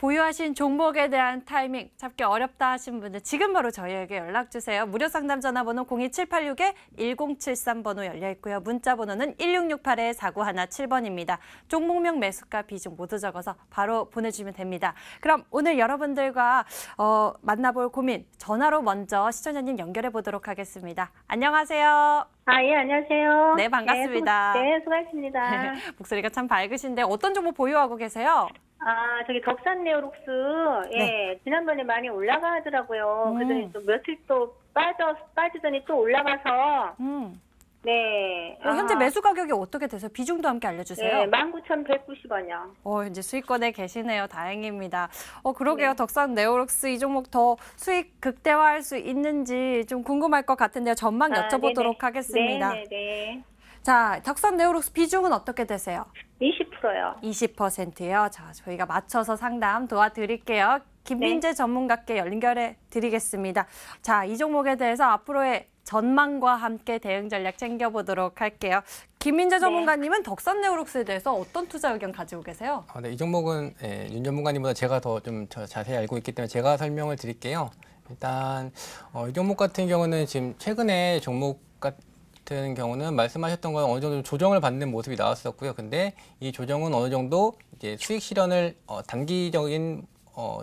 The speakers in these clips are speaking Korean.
보유하신 종목에 대한 타이밍 잡기 어렵다 하신 분들 지금 바로 저희에게 연락 주세요. 무료 상담 전화번호 02786-1073번호 열려 있고요. 문자 번호는 1668-4917번입니다. 종목명, 매수가, 비중 모두 적어서 바로 보내주시면 됩니다. 그럼 오늘 여러분들과 만나볼 고민 전화로 먼저 시청자님 연결해 보도록 하겠습니다. 안녕하세요. 예, 안녕하세요. 네, 반갑습니다. 네, 수고하십니다. 목소리가 참 밝으신데 어떤 종목 보유하고 계세요? 저기 덕산네오록스, 네. 지난번에 많이 올라가더라고요. 그러더니 또 며칠 또 빠지더니 또 올라가서, 네. 현재 매수 가격이 어떻게 되세요? 비중도 함께 알려주세요. 네, 19,190원이요. 이제 수익권에 계시네요. 다행입니다. 그러게요. 네. 덕산 네오록스 이 종목 더 수익 극대화할 수 있는지 좀 궁금할 것 같은데요. 전망 여쭤보도록 네네. 하겠습니다. 네네네. 자, 덕산 네오록스 비중은 어떻게 되세요? 20%요. 20%요. 자, 저희가 맞춰서 상담 도와드릴게요. 김민재 전문가께 연결해 드리겠습니다. 자, 이 종목에 대해서 앞으로의 전망과 함께 대응 전략 챙겨보도록 할게요. 김민재 전문가님은 덕산 네오록스에 대해서 어떤 투자 의견 가지고 계세요? 네, 이 종목은 윤 전문가님보다 제가 더 좀 자세히 알고 있기 때문에 제가 설명을 드릴게요. 일단 이 종목 같은 경우는 지금 최근에 종목 같은 경우는 말씀하셨던 건 어느 정도 조정을 받는 모습이 나왔었고요. 근데 이 조정은 어느 정도 이제 수익 실현을 단기적인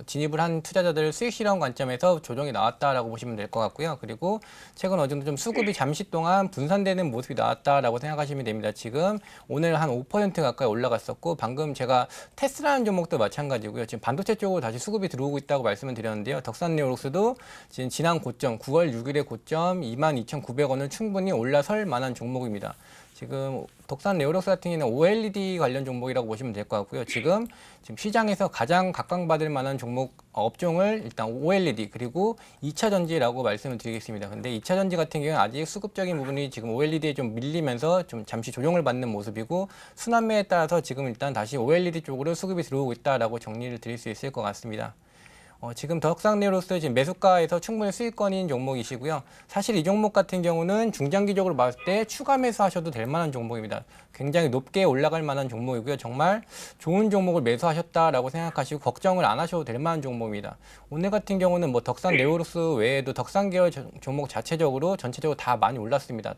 진입을 한 투자자들 수익 실현 관점에서 조정이 나왔다라고 보시면 될 것 같고요. 그리고 최근 어느 정도 좀 수급이 잠시 동안 분산되는 모습이 나왔다라고 생각하시면 됩니다. 지금 오늘 한 5% 가까이 올라갔었고 방금 제가 테슬라는 종목도 마찬가지고요. 지금 반도체 쪽으로 다시 수급이 들어오고 있다고 말씀을 드렸는데요. 덕산네오록스도 지금 지난 고점 9월 6일의 고점 22,900원을 충분히 올라설 만한 종목입니다. 지금 덕산 네오록스 같은 경우는 OLED 관련 종목이라고 보시면 될 것 같고요. 지금 시장에서 가장 각광받을 만한 종목 업종을 일단 OLED 그리고 2차 전지라고 말씀을 드리겠습니다. 근데 2차 전지 같은 경우는 아직 수급적인 부분이 지금 OLED에 좀 밀리면서 좀 잠시 조정을 받는 모습이고 순환매에 따라서 지금 일단 다시 OLED 쪽으로 수급이 들어오고 있다라고 정리를 드릴 수 있을 것 같습니다. 지금 덕산 네오록스 지금 매수가에서 충분히 수익권인 종목이시고요. 사실 이 종목 같은 경우는 중장기적으로 봤을 때 추가 매수하셔도 될 만한 종목입니다. 굉장히 높게 올라갈 만한 종목이고요. 정말 좋은 종목을 매수하셨다라고 생각하시고 걱정을 안 하셔도 될 만한 종목입니다. 오늘 같은 경우는 뭐 덕산 네오록스 외에도 덕산 계열 종목 자체적으로 전체적으로 다 많이 올랐습니다.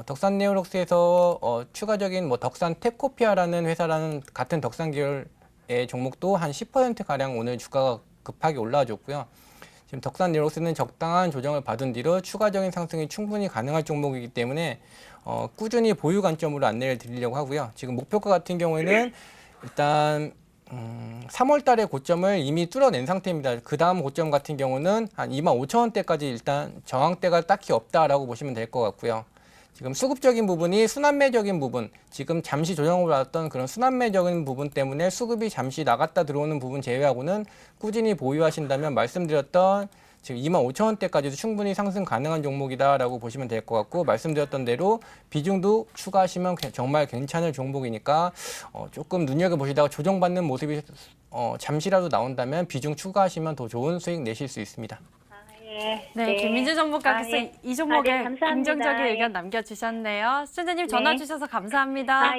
덕산 네오록스에서 추가적인 뭐 덕산 탭코피아라는 회사라는 같은 덕산 계열의 종목도 한 10%가량 오늘 주가가 급하게 올라와줬고요. 지금 덕산 네오록스는 적당한 조정을 받은 뒤로 추가적인 상승이 충분히 가능할 종목이기 때문에 꾸준히 보유 관점으로 안내를 드리려고 하고요. 지금 목표가 같은 경우에는 일단 3월 달에 고점을 이미 뚫어낸 상태입니다. 그 다음 고점 같은 경우는 한 25,000원대까지 일단 저항대가 딱히 없다라고 보시면 될 것 같고요. 지금 수급적인 부분이 순환매적인 부분, 지금 잠시 조정을 받았던 그런 순환매적인 부분 때문에 수급이 잠시 나갔다 들어오는 부분 제외하고는 꾸준히 보유하신다면 말씀드렸던 지금 25,000원대까지도 충분히 상승 가능한 종목이다라고 보시면 될 것 같고 말씀드렸던 대로 비중도 추가하시면 정말 괜찮을 종목이니까 조금 눈여겨보시다가 조정받는 모습이 잠시라도 나온다면 비중 추가하시면 더 좋은 수익 내실 수 있습니다. 네, 김민재 전문가께서 이 종목에 감사합니다. 긍정적인 의견 남겨주셨네요. 시청자님 전화 주셔서 감사합니다.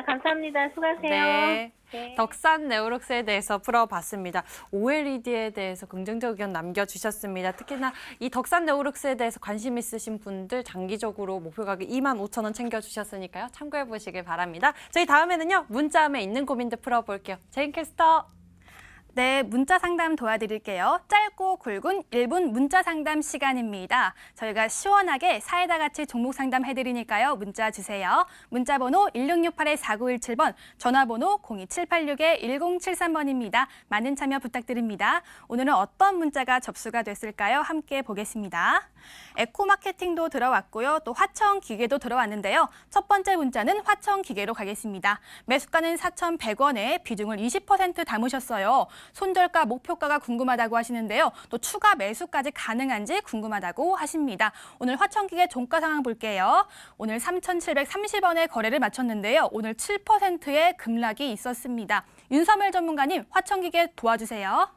감사합니다. 수고하세요. 네. 네. 덕산 네오록스에 대해서 풀어봤습니다. OLED에 대해서 긍정적 의견 남겨주셨습니다. 특히나 이 덕산 네오록스에 대해서 관심 있으신 분들 장기적으로 목표 가격 25,000원 챙겨주셨으니까요. 참고해 보시길 바랍니다. 저희 다음에는요. 문자함에 있는 고민들 풀어볼게요. 제인캐스터. 네, 문자 상담 도와드릴게요. 짧고 굵은 1분 문자 상담 시간입니다. 저희가 시원하게 사이다 같이 종목 상담 해드리니까요. 문자 주세요. 문자 번호 1668-4917번, 전화번호 02786-1073번입니다. 많은 참여 부탁드립니다. 오늘은 어떤 문자가 접수가 됐을까요? 함께 보겠습니다. 에코마케팅도 들어왔고요. 또 화청기계도 들어왔는데요. 첫 번째 문자는 화청기계로 가겠습니다. 매수가는 4,100원에 비중을 20% 담으셨어요. 손절가, 목표가가 궁금하다고 하시는데요. 또 추가 매수까지 가능한지 궁금하다고 하십니다. 오늘 화청기계 종가 상황 볼게요. 오늘 3,730원에 거래를 마쳤는데요. 오늘 7%의 급락이 있었습니다. 윤섬을 전문가님, 화청기계 도와주세요.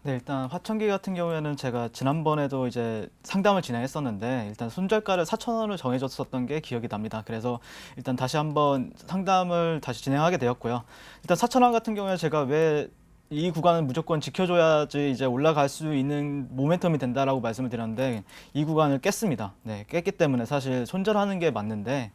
네, 일단 화청기 같은 경우에는 제가 지난번에도 이제 상담을 진행했었는데 일단 손절가를 4,000원을 정해줬었던 게 기억이 납니다. 그래서 일단 다시 한번 상담을 다시 진행하게 되었고요. 일단 4,000원 같은 경우에 제가 왜 이 구간은 무조건 지켜줘야지 이제 올라갈 수 있는 모멘텀이 된다라고 말씀을 드렸는데 이 구간을 깼습니다. 네, 깼기 때문에 사실 손절하는 게 맞는데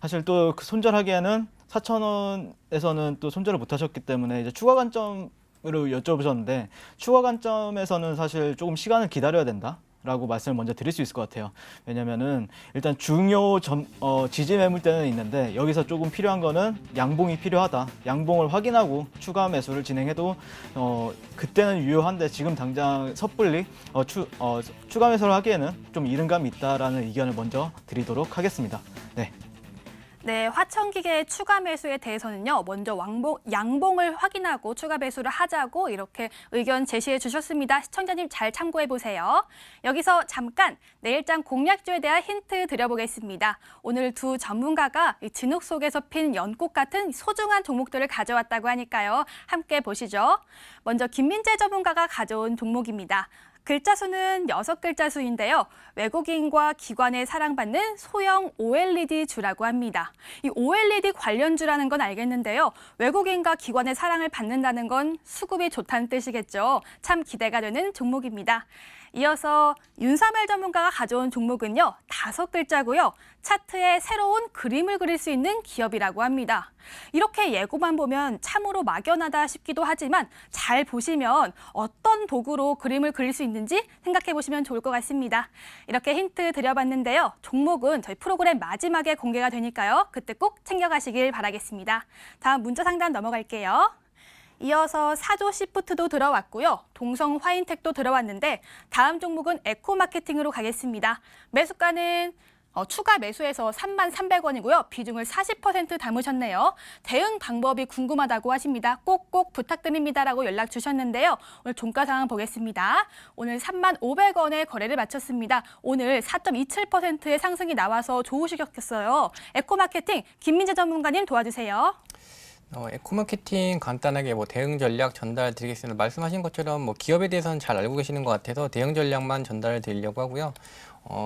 사실 또 그 손절하기에는 4,000원에서는 또 손절을 못 하셨기 때문에 이제 추가 관점으로 여쭤보셨는데 추가 관점에서는 사실 조금 시간을 기다려야 된다. 라고 말씀을 먼저 드릴 수 있을 것 같아요. 왜냐면은 일단 중요 지지 매물대는 있는데 여기서 조금 필요한 거는 양봉이 필요하다. 양봉을 확인하고 추가 매수를 진행해도 그때는 유효한데 지금 당장 섣불리 추가 매수를 하기에는 좀 이른감이 있다라는 의견을 먼저 드리도록 하겠습니다. 네. 네, 화천기계의 추가 매수에 대해서는요. 먼저 양봉을 확인하고 추가 매수를 하자고 이렇게 의견 제시해 주셨습니다. 시청자님 잘 참고해 보세요. 여기서 잠깐 내일장 공략주에 대한 힌트 드려보겠습니다. 오늘 두 전문가가 이 진흙 속에서 핀 연꽃 같은 소중한 종목들을 가져왔다고 하니까요. 함께 보시죠. 먼저 김민재 전문가가 가져온 종목입니다. 글자 수는 6글자 수인데요. 외국인과 기관에 사랑받는 소형 OLED 주라고 합니다. 이 OLED 관련주라는 건 알겠는데요. 외국인과 기관의 사랑을 받는다는 건 수급이 좋다는 뜻이겠죠. 참 기대가 되는 종목입니다. 이어서 윤삼열 전문가가 가져온 종목은요. 5글자고요. 차트에 새로운 그림을 그릴 수 있는 기업이라고 합니다. 이렇게 예고만 보면 참으로 막연하다 싶기도 하지만 잘 보시면 어떤 도구로 그림을 그릴 수 있는지 생각해 보시면 좋을 것 같습니다. 이렇게 힌트 드려봤는데요. 종목은 저희 프로그램 마지막에 공개가 되니까요. 그때 꼭 챙겨가시길 바라겠습니다. 다음 문자 상담 넘어갈게요. 이어서 사조 시프트도 들어왔고요. 동성 화인텍도 들어왔는데 다음 종목은 에코마케팅으로 가겠습니다. 매수가는 추가 매수해서 33,300원이고요. 비중을 40% 담으셨네요. 대응 방법이 궁금하다고 하십니다. 꼭꼭 부탁드립니다라고 연락 주셨는데요. 오늘 종가 상황 보겠습니다. 오늘 35,500원에 거래를 마쳤습니다. 오늘 4.27%의 상승이 나와서 좋으시겠어요. 에코마케팅 김민재 전문가님 도와주세요. 에코마케팅 간단하게 대응 전략 전달 드리겠습니다. 말씀하신 것처럼 기업에 대해서는 잘 알고 계시는 것 같아서 대응 전략만 전달을 드리려고 하고요.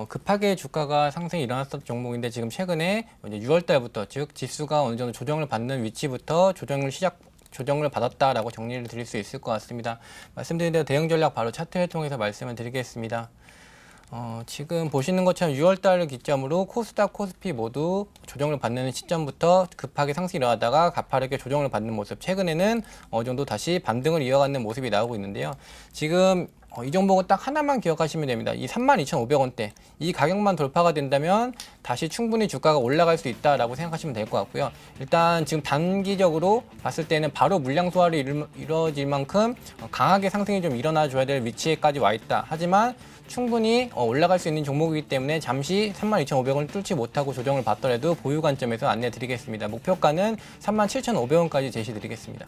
급하게 주가가 상승이 일어났던 종목인데 지금 최근에 이제 6월 달부터 즉 지수가 어느 정도 조정을 받는 위치부터 조정을 받았다라고 정리를 드릴 수 있을 것 같습니다. 말씀드린 대로 대응 전략 바로 차트를 통해서 말씀을 드리겠습니다. 지금 보시는 것처럼 6월 달을 기점으로 코스닥, 코스피 모두 조정을 받는 시점부터 급하게 상승이 일어나다가 가파르게 조정을 받는 모습, 최근에는 어느 정도 다시 반등을 이어가는 모습이 나오고 있는데요. 지금 이 종목은 딱 하나만 기억하시면 됩니다. 이 32,500원대 이 가격만 돌파가 된다면 다시 충분히 주가가 올라갈 수 있다라고 생각하시면 될 것 같고요. 일단 지금 단기적으로 봤을 때는 바로 물량 소화를 이루어질 만큼 강하게 상승이 좀 일어나줘야 될 위치에까지 와 있다. 하지만 충분히 올라갈 수 있는 종목이기 때문에 잠시 32,500원을 뚫지 못하고 조정을 받더라도 보유 관점에서 안내 드리겠습니다. 목표가는 37,500원까지 제시 드리겠습니다.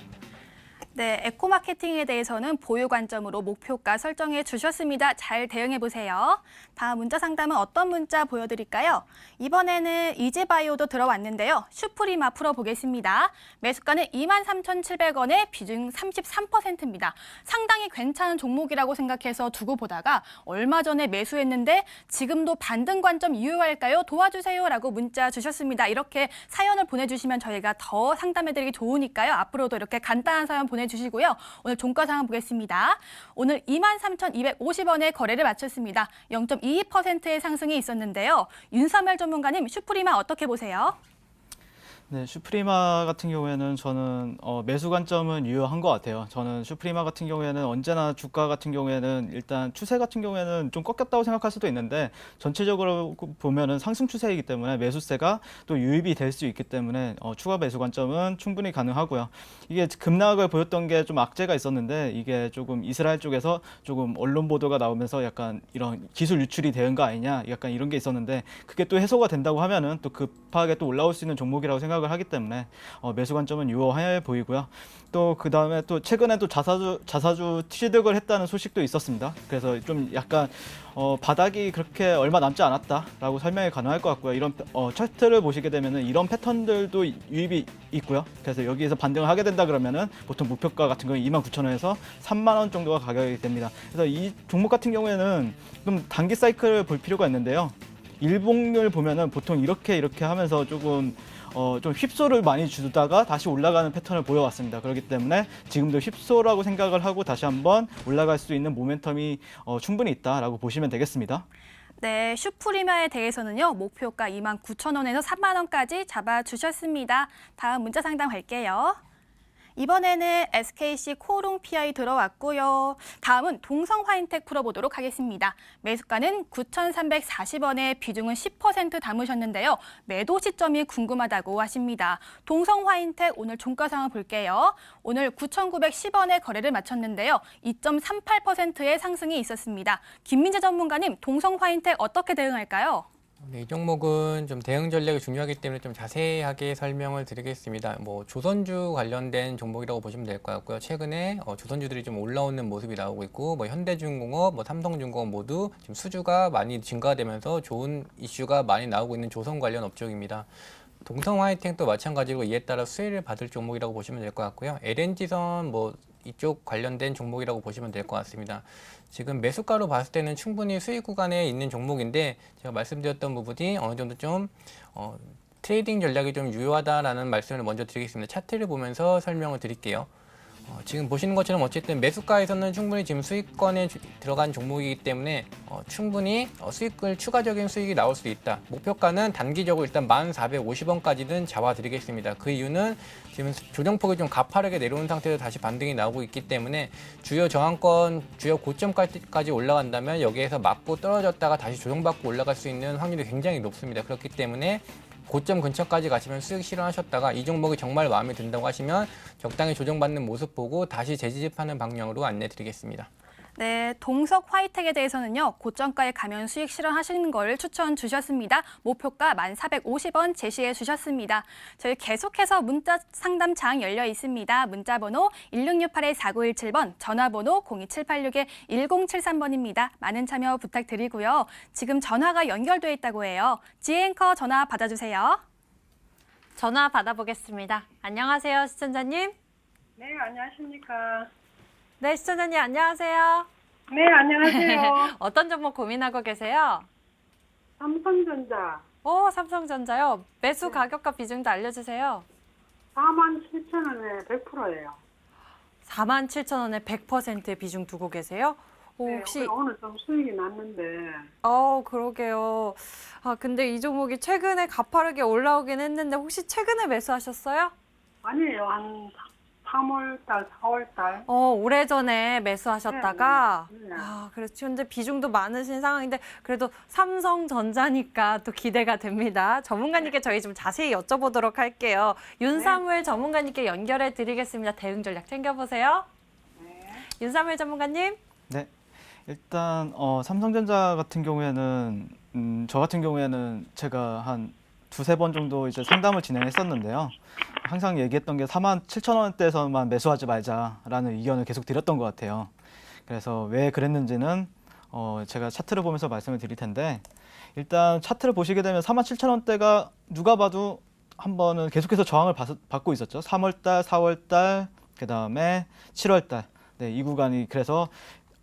네, 에코마케팅에 대해서는 보유 관점으로 목표가 설정해 주셨습니다. 잘 대응해 보세요. 다음 문자 상담은 어떤 문자 보여드릴까요? 이번에는 이지바이오도 들어왔는데요. 슈프리마 풀어보겠습니다. 매수가는 23,700원에 비중 33%입니다. 상당히 괜찮은 종목이라고 생각해서 두고 보다가 얼마 전에 매수했는데 지금도 반등 관점 유효할까요? 도와주세요라고 문자 주셨습니다. 이렇게 사연을 보내주시면 저희가 더 상담해드리기 좋으니까요. 앞으로도 이렇게 간단한 사연 보내주시고요. 오늘 종가 상황 보겠습니다. 오늘 23,250원에 거래를 마쳤습니다. 0.22%의 상승이 있었는데요. 윤삼열 전문가님, 슈프리마 어떻게 보세요? 네, 슈프리마 같은 경우에는 저는 매수 관점은 유효한 것 같아요. 저는 슈프리마 같은 경우에는 언제나 주가 같은 경우에는 일단 추세 같은 경우에는 좀 꺾였다고 생각할 수도 있는데 전체적으로 보면은 상승 추세이기 때문에 매수세가 또 유입이 될 수 있기 때문에 추가 매수 관점은 충분히 가능하고요. 이게 급락을 보였던 게 좀 악재가 있었는데 이게 조금 이스라엘 쪽에서 조금 언론 보도가 나오면서 약간 이런 기술 유출이 되는 거 아니냐 약간 이런 게 있었는데 그게 또 해소가 된다고 하면은 또 급하게 또 올라올 수 있는 종목이라고 생각을 하기 때문에 매수 관점은 유효해 보이고요. 또 그 다음에 또 최근에 또 자사주 취득을 했다는 소식도 있었습니다. 그래서 좀 약간 바닥이 그렇게 얼마 남지 않았다라고 설명이 가능할 것 같고요. 이런 차트를 보시게 되면은 이런 패턴들도 유입이 있고요. 그래서 여기에서 반등을 하게 된다 그러면은 보통 목표가 같은 경우는 29,000원에서 3만 원 정도가 가격이 됩니다. 그래서 이 종목 같은 경우에는 좀 단기 사이클을 볼 필요가 있는데요. 일봉을 보면은 보통 이렇게 하면서 좀 휩소를 많이 주다가 다시 올라가는 패턴을 보여왔습니다. 그렇기 때문에 지금도 휩소라고 생각을 하고 다시 한번 올라갈 수 있는 모멘텀이 충분히 있다라고 보시면 되겠습니다. 네, 슈프리마에 대해서는요. 목표가 29,000원에서 3만 원까지 잡아주셨습니다. 다음 문자 상담 갈게요. 이번에는 SKC 코오롱 PI 들어왔고요. 다음은 동성 화인텍 풀어보도록 하겠습니다. 매수가는 9,340원에 비중은 10% 담으셨는데요. 매도 시점이 궁금하다고 하십니다. 동성 화인텍 오늘 종가 상황 볼게요. 오늘 9,910원에 거래를 마쳤는데요. 2.38%의 상승이 있었습니다. 김민재 전문가님, 동성 화인텍 어떻게 대응할까요? 네, 이 종목은 좀 대응 전략이 중요하기 때문에 좀 자세하게 설명을 드리겠습니다. 뭐 조선주 관련된 종목이라고 보시면 될 것 같고요. 최근에 조선주들이 좀 올라오는 모습이 나오고 있고, 뭐 현대중공업, 뭐 삼성중공업 모두 지금 수주가 많이 증가되면서 좋은 이슈가 많이 나오고 있는 조선 관련 업종입니다. 동성화이텍도 마찬가지로 이에 따라 수혜를 받을 종목이라고 보시면 될 것 같고요. LNG선 뭐 이쪽 관련된 종목이라고 보시면 될 것 같습니다. 지금 매수가로 봤을 때는 충분히 수익 구간에 있는 종목인데 제가 말씀드렸던 부분이 어느 정도 좀 트레이딩 전략이 좀 유효하다라는 말씀을 먼저 드리겠습니다. 차트를 보면서 설명을 드릴게요. 지금 보시는 것처럼 어쨌든 매수가에서는 충분히 지금 수익권에 들어간 종목이기 때문에 충분히 추가적인 수익이 나올 수 있다. 목표가는 단기적으로 일단 1,450원까지는 잡아드리겠습니다. 그 이유는 지금 조정폭이 좀 가파르게 내려온 상태에서 다시 반등이 나오고 있기 때문에 주요 저항권, 주요 고점까지 올라간다면 여기에서 맞고 떨어졌다가 다시 조정받고 올라갈 수 있는 확률이 굉장히 높습니다. 그렇기 때문에 고점 근처까지 가시면 수익 실현하셨다가 이 종목이 정말 마음에 든다고 하시면 적당히 조정받는 모습 보고 다시 재지집하는 방향으로 안내 드리겠습니다. 네, 동석 화이텍에 대해서는요. 고점가에 가면 수익 실현하시는 걸 추천 주셨습니다. 목표가 1,450원 제시해 주셨습니다. 저희 계속해서 문자 상담창 열려 있습니다. 문자번호 1668-4917번, 전화번호 02786-1073번입니다. 많은 참여 부탁드리고요. 지금 전화가 연결돼 있다고 해요. 지앵커 전화 받아주세요. 전화 받아보겠습니다. 안녕하세요, 시청자님. 네, 안녕하십니까. 네, 시청자님 안녕하세요. 네, 안녕하세요. 어떤 종목 고민하고 계세요? 삼성전자 삼성전자요. 매수 가격과 비중도 알려주세요. 47,000원에 100%예요. 47,000원에 100%의 비중 두고 계세요? 혹시 오늘 좀 수익이 났는데. 그러게요. 근데 이 종목이 최근에 가파르게 올라오긴 했는데 혹시 최근에 매수하셨어요? 아니에요. 한 3월달, 4월달. 오래전에 매수하셨다가 네. 그렇죠. 현재 비중도 많으신 상황인데 그래도 삼성전자니까 또 기대가 됩니다. 전문가님께 저희 좀 자세히 여쭤보도록 할게요. 윤사무엘 전문가님께 연결해 드리겠습니다. 대응 전략 챙겨보세요. 윤사무엘 전문가님. 네. 일단 삼성전자 같은 경우에는 저 같은 경우에는 제가 한 두세 번 정도 이제 상담을 진행했었는데요. 항상 얘기했던 게 47,000원대에서만 매수하지 말자라는 의견을 계속 드렸던 것 같아요. 그래서 왜 그랬는지는 제가 차트를 보면서 말씀을 드릴 텐데 일단 차트를 보시게 되면 47,000원대가 누가 봐도 한 번은 계속해서 저항을 받고 있었죠. 3월달, 4월달, 그 다음에 7월달. 네, 이 구간이 그래서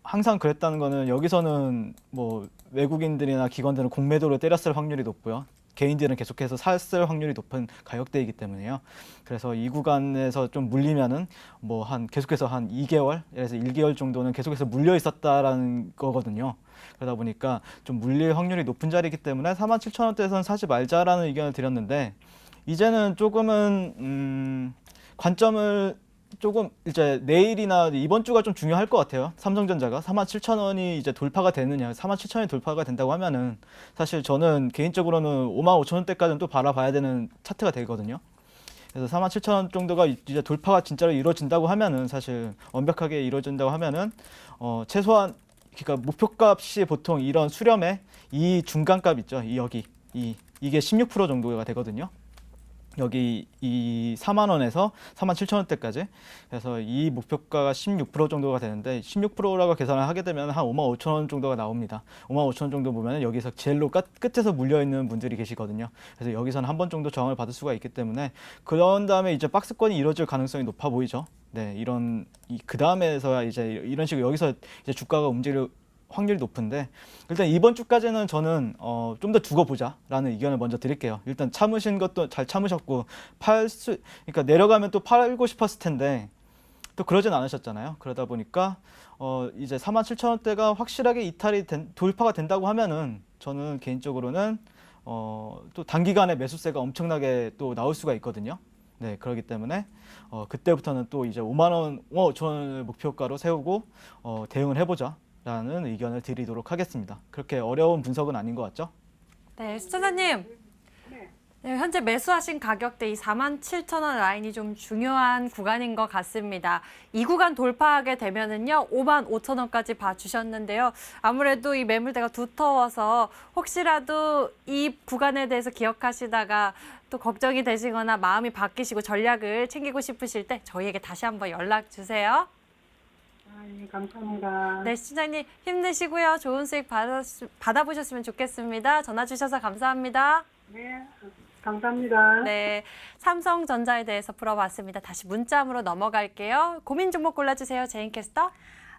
항상 그랬다는 거는 여기서는 뭐 외국인들이나 기관들은 공매도를 때렸을 확률이 높고요. 개인들은 계속해서 샀을 확률이 높은 가격대이기 때문에요. 그래서 이 구간에서 좀 물리면은 뭐 계속해서 한 2개월, 그래서 1개월 정도는 계속해서 물려 있었다라는 거거든요. 그러다 보니까 좀 물릴 확률이 높은 자리이기 때문에 47,000원대에서는 사지 말자라는 의견을 드렸는데 이제는 조금은 관점을 조금 이제 내일이나 이번 주가 좀 중요할 것 같아요. 삼성전자가 47,000원이 이제 돌파가 되느냐, 47,000원이 돌파가 된다고 하면은 사실 저는 개인적으로는 55,000원대까지는 또 바라봐야 되는 차트가 되거든요. 그래서 47,000원 정도가 이제 돌파가 진짜로 이루어진다고 하면은 사실 완벽하게 이루어진다고 하면은 최소한 그러니까 목표값이 보통 이런 수렴의 이 중간값 있죠. 이게 16% 정도가 되거든요. 여기 이 4만 원에서 47,000원대까지. 그래서 이 목표가가 16% 정도가 되는데 16%라고 계산을 하게 되면 한 55,000원 정도가 나옵니다. 55,000원 정도 보면 여기서 제일로 끝에서 물려 있는 분들이 계시거든요. 그래서 여기서는 한 번 정도 저항을 받을 수가 있기 때문에 그런 다음에 이제 박스권이 이루어질 가능성이 높아 보이죠. 네, 그 다음에서야 이제 이런 식으로 여기서 이제 주가가 확률이 높은데 일단 이번 주까지는 저는 좀 더 두고 보자라는 의견을 먼저 드릴게요. 일단 참으신 것도 잘 참으셨고 그러니까 내려가면 또 팔고 싶었을 텐데 또 그러진 않으셨잖아요. 그러다 보니까 이제 47,000원대가 확실하게 돌파가 된다고 하면은 저는 개인적으로는 또 단기간에 매수세가 엄청나게 또 나올 수가 있거든요. 네, 그렇기 때문에 그때부터는 또 이제 5만 원, 5천원을 목표가로 세우고 대응을 해보자라는 의견을 드리도록 하겠습니다. 그렇게 어려운 분석은 아닌 것 같죠? 네, 시청자님. 네, 현재 매수하신 가격대 이 47,000원 라인이 좀 중요한 구간인 것 같습니다. 이 구간 돌파하게 되면은요, 55,000원까지 봐주셨는데요. 아무래도 이 매물대가 두터워서 혹시라도 이 구간에 대해서 기억하시다가 또 걱정이 되시거나 마음이 바뀌시고 전략을 챙기고 싶으실 때 저희에게 다시 한번 연락 주세요. 예, 감사합니다. 네, 시청자님 힘내시고요. 좋은 수익 받아보셨으면 좋겠습니다. 전화 주셔서 감사합니다. 네, 감사합니다. 네, 삼성전자에 대해서 풀어봤습니다. 다시 문자함으로 넘어갈게요. 고민 종목 골라주세요, 제인캐스터.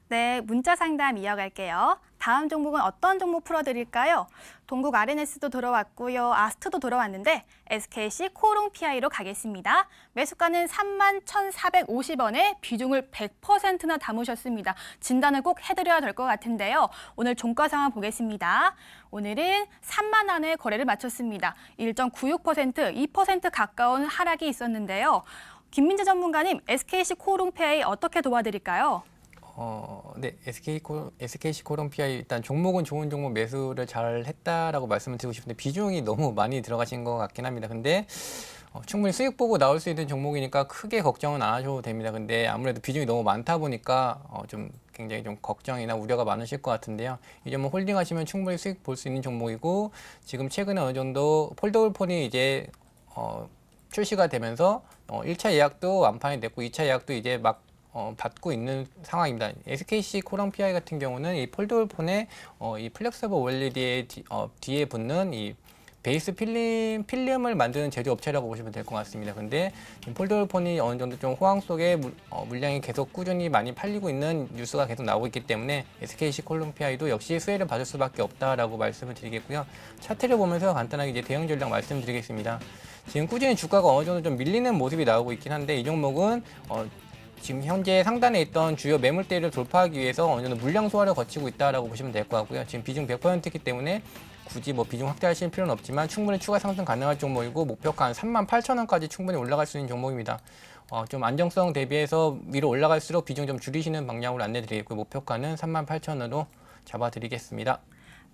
네, 문자 상담 이어갈게요. 다음 종목은 어떤 종목 풀어드릴까요? 동국 RNS도 들어왔고요. 아스트도 들어왔는데 SKC 코롱 PI로 가겠습니다. 매수가는 31,450원에 비중을 100%나 담으셨습니다. 진단을 꼭 해드려야 될 것 같은데요. 오늘 종가 상황 보겠습니다. 오늘은 3만 원에 거래를 마쳤습니다. 1.96%, 2% 가까운 하락이 있었는데요. 김민재 전문가님, SKC 코롱 PI 어떻게 도와드릴까요? 네, SKC 코롱 PI 일단 종목은 좋은 종목 매수를 잘 했다라고 말씀을 드리고 싶은데 비중이 너무 많이 들어가신 것 같긴 합니다. 근데 충분히 수익 보고 나올 수 있는 종목이니까 크게 걱정은 안 하셔도 됩니다. 근데 아무래도 비중이 너무 많다 보니까 좀 굉장히 좀 걱정이나 우려가 많으실 것 같은데요. 이 종목 홀딩하시면 충분히 수익 볼 수 있는 종목이고 지금 최근에 어느 정도 폴더블 폰이 이제 출시가 되면서 1차 예약도 완판이 됐고 2차 예약도 이제 막 받고 있는 상황입니다. SKC 코롱 PI 같은 경우는 이 폴더블 폰에 이 플렉서블 OLED의 뒤에 붙는 이 베이스 필름을 만드는 제조업체라고 보시면 될 것 같습니다. 근데 이 폴더블 폰이 어느 정도 좀 호황 속에 물량이 계속 꾸준히 많이 팔리고 있는 뉴스가 계속 나오고 있기 때문에 SKC 코롱 PI도 역시 수혜를 받을 수밖에 없다라고 말씀을 드리겠고요. 차트를 보면서 간단하게 이제 대응 전략 말씀드리겠습니다. 지금 꾸준히 주가가 어느 정도 좀 밀리는 모습이 나오고 있긴 한데 이 종목은 지금 현재 상단에 있던 주요 매물대를 돌파하기 위해서 어느 정도 물량 소화를 거치고 있다라고 보시면 될 것 같고요. 지금 비중 100%이기 때문에 굳이 뭐 비중 확대하실 필요는 없지만 충분히 추가 상승 가능할 종목이고 목표가 한 38,000원까지 충분히 올라갈 수 있는 종목입니다. 좀 안정성 대비해서 위로 올라갈수록 비중 좀 줄이시는 방향으로 안내드리겠고 목표가는 38,000원으로 잡아드리겠습니다.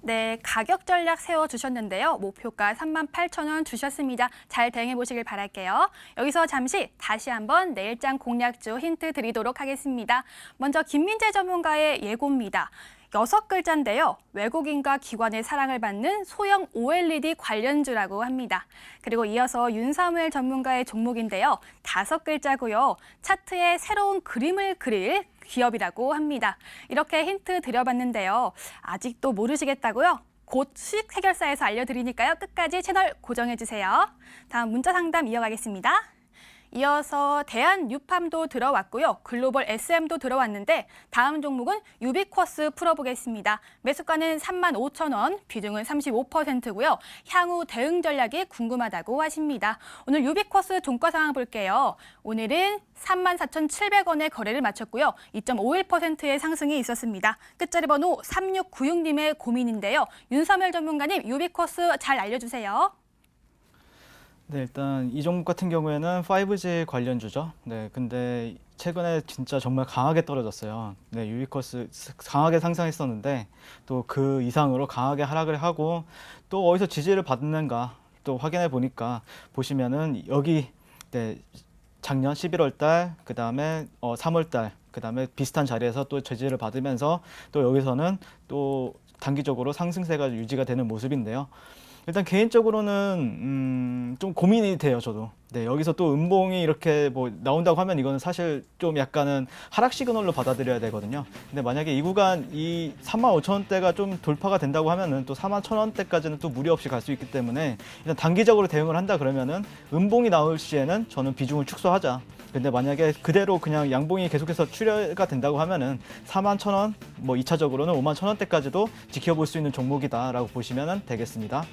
네, 가격 전략 세워주셨는데요. 목표가 38,000원 주셨습니다. 잘 대응해 보시길 바랄게요. 여기서 잠시 다시 한번 내일장 공략주 힌트 드리도록 하겠습니다. 먼저 김민재 전문가의 예고입니다. 6글자인데요. 외국인과 기관의 사랑을 받는 소형 OLED 관련주라고 합니다. 그리고 이어서 윤사무엘 전문가의 종목인데요. 5글자고요. 차트에 새로운 그림을 그릴 기업이라고 합니다. 이렇게 힌트 드려봤는데요. 아직도 모르시겠다고요? 곧 수익 해결사에서 알려드리니까요. 끝까지 채널 고정해주세요. 다음 문자 상담 이어가겠습니다. 이어서 대한유팜도 들어왔고요. 글로벌 SM도 들어왔는데 다음 종목은 유비쿼스 풀어보겠습니다. 매수가는 35,000원, 비중은 35%고요. 향후 대응 전략이 궁금하다고 하십니다. 오늘 유비쿼스 종가 상황 볼게요. 오늘은 34,700원에 거래를 마쳤고요. 2.51%의 상승이 있었습니다. 끝자리 번호 3696님의 고민인데요. 윤사무엘 전문가님, 유비쿼스 잘 알려주세요. 네, 일단 이 종목 같은 경우에는 5G 관련주죠. 네, 근데 최근에 진짜 정말 강하게 떨어졌어요. 네, 유비쿼스 강하게 상승했었는데 또 그 이상으로 강하게 하락을 하고 또 어디서 지지를 받는가 또 확인해 보니까 보시면은 여기 네, 작년 11월 달, 그 다음에 3월 달, 그 다음에 비슷한 자리에서 또 지지를 받으면서 또 여기서는 또 단기적으로 상승세가 유지가 되는 모습인데요. 일단 개인적으로는 좀 고민이 돼요, 저도. 네, 여기서 또 음봉이 이렇게 뭐 나온다고 하면 이거는 사실 좀 약간은 하락 시그널로 받아들여야 되거든요. 근데 만약에 이 구간 이 35,000원대가 좀 돌파가 된다고 하면은 또 41,000원대까지는 또 무리 없이 갈 수 있기 때문에 일단 단기적으로 대응을 한다 그러면은 음봉이 나올 시에는 저는 비중을 축소하자. 근데 만약에 그대로 그냥 양봉이 계속해서 출혈가 된다고 하면은 41,000원, 뭐 2차적으로는 51,000원대까지도 지켜볼 수 있는 종목이다라고 보시면 되겠습니다.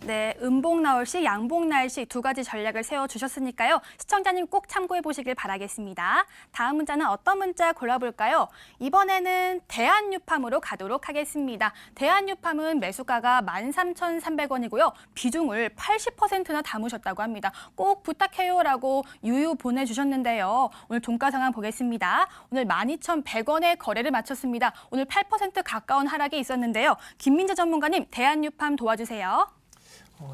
네, 음봉 나올 시, 양봉 날 시 두 가지 전략을 세워주셨으니까요. 시청자님 꼭 참고해 보시길 바라겠습니다. 다음 문자는 어떤 문자 골라볼까요? 이번에는 대한유팜으로 가도록 하겠습니다. 대한유팜은 매수가가 13,300원이고요. 비중을 80%나 담으셨다고 합니다. 꼭 부탁해요라고 유유 보내주셨는데요. 오늘 종가 상황 보겠습니다. 오늘 12,100원에 거래를 마쳤습니다. 오늘 8% 가까운 하락이 있었는데요. 김민재 전문가님, 대한유팜 도와주세요.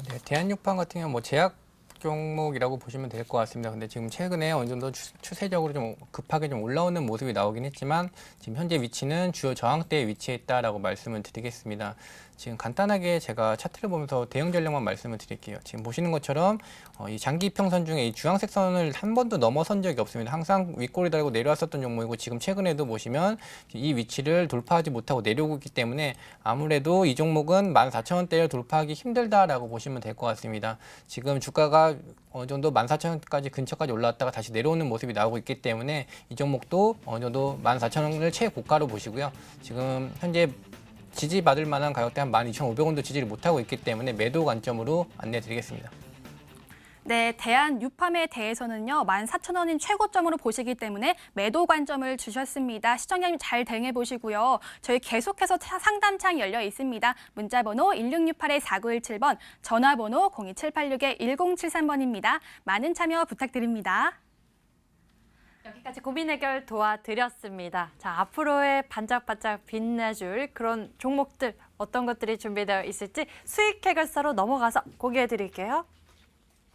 네, 대한육팜 같은 경우는 뭐 제약 종목이라고 보시면 될 것 같습니다. 근데 지금 최근에 어느 정도 추세적으로 좀 급하게 좀 올라오는 모습이 나오긴 했지만 지금 현재 위치는 주요 저항대에 위치해 있다라고 말씀을 드리겠습니다. 지금 간단하게 제가 차트를 보면서 대응 전략만 말씀을 드릴게요. 지금 보시는 것처럼 이 장기 이평선 중에 이 주황색 선을 한 번도 넘어선 적이 없습니다. 항상 윗골이 달고 내려왔었던 종목이고 지금 최근에도 보시면 이 위치를 돌파하지 못하고 내려오고 있기 때문에 아무래도 이 종목은 14,000원대를 돌파하기 힘들다라고 보시면 될 것 같습니다. 지금 주가가 어느 정도 14,000원까지 근처까지 올라왔다가 다시 내려오는 모습이 나오고 있기 때문에 이 종목도 어느 정도 14,000원을 최고가로 보시고요. 지금 현재 지지받을 만한 가격대 한 12,500원도 지지를 못하고 있기 때문에 매도 관점으로 안내해 드리겠습니다. 네, 대한유팜에 대해서는요, 14,000원인 최고점으로 보시기 때문에 매도 관점을 주셨습니다. 시청자님 잘 대응해 보시고요. 저희 계속해서 상담창 열려 있습니다. 문자번호 1668-4917번, 전화번호 02786-1073번입니다. 많은 참여 부탁드립니다. 여기까지 고민 해결 도와드렸습니다. 자, 앞으로의 반짝반짝 빛내줄 그런 종목들 어떤 것들이 준비되어 있을지 수익 해결사로 넘어가서 공개해 드릴게요.